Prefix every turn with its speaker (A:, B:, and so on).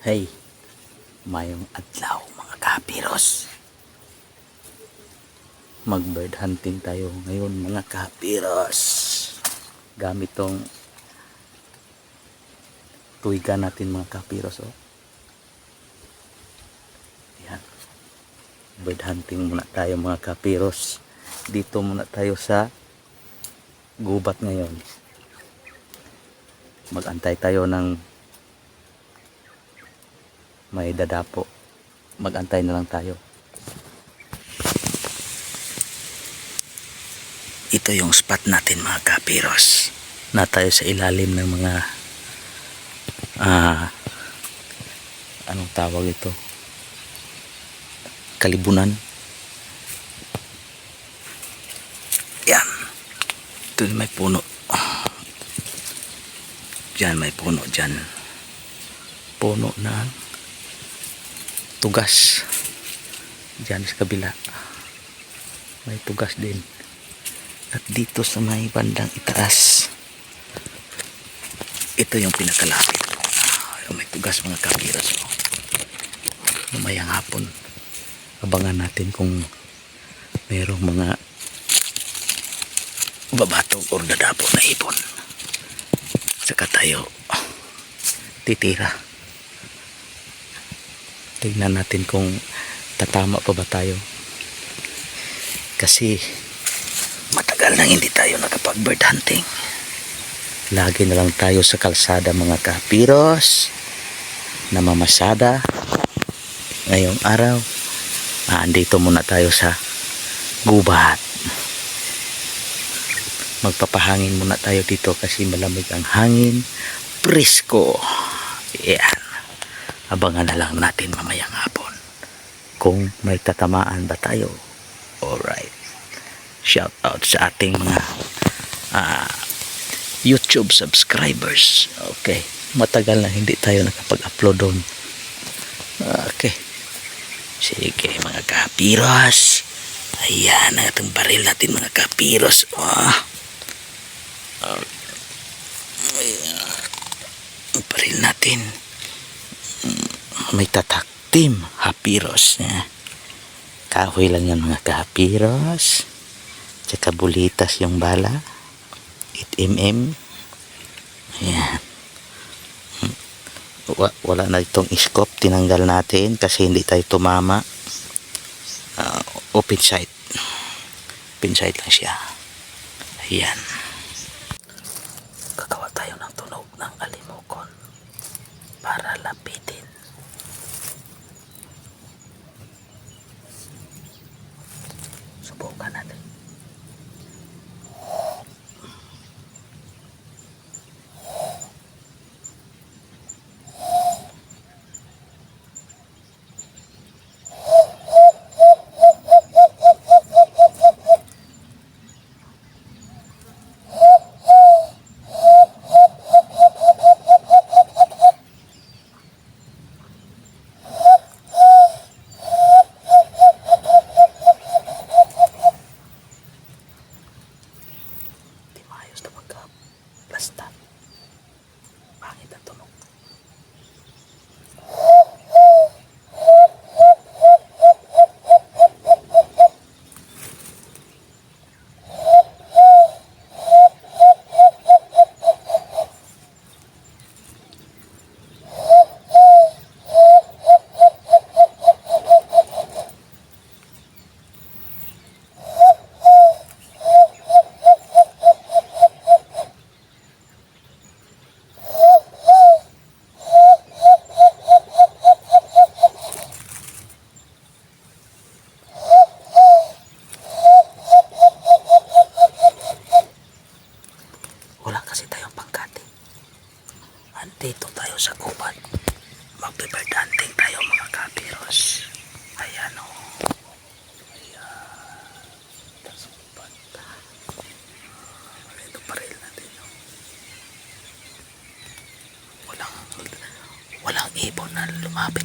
A: Hey, mayong adlaw mga kapiros. Mag bird hunting tayo ngayon mga kapiros. Gamit tong tuwigan natin mga kapiros. Oh. Yan. Bird hunting muna tayo mga kapiros. Dito muna tayo sa gubat ngayon. Mag-antay tayo ng may dadapo. Mag-antay na lang tayo. Ito yung spot natin mga kapiros. Na tayo sa ilalim ng mga anong tawag ito? Kalibunan. Yan. Ito may puno. Diyan may puno dyan. Puno na tugas. Diyan sa kabila may tugas din. At dito sa may bandang itaas, ito yung pinakalapit. May tugas mga kapiros. Mamayang hapon abangan natin kung mayroong mga babatog o dadapo na ipon. Saka tayo titira. Tignan natin kung tatama pa ba tayo. Kasi matagal nang hindi tayo nakapag bird hunting. Lagi na lang tayo sa kalsada mga kapiros. Namamasada. Ngayong araw, andito muna tayo sa gubat. Magpapahangin muna tayo dito kasi malamig ang hangin. Presko. Yan. Abangan na lang natin mamayang hapon kung may tatamaan ba tayo. Alright. Shout out sa ating mga YouTube subscribers. Okay. Matagal na hindi tayo nakapag-upload doon. Okay. Sige mga kapiros. Ayan ang itong baril natin mga kapiros. Ayan. Ang baril natin. May tatak team hapiros. Kahoy lang yan mga kapiros. Tsaka bulitas yung bala. 8mm. Ayan. Wala na itong scope. Tinanggal natin kasi hindi tayo tumama. Open sight. Open sight lang siya. Ayan. Gagawa tayo ng tunog ng alimokon para lapitin. Subukan natin. Basta pangit ang tunog. Wala kasi tayong pangkati. Andito tayo sa gubat. Mag-bird hunting tayo mga kapiros. Ayan o. Ayan. Sa gubat. Ito paril natin. Walang ibon na lumapit.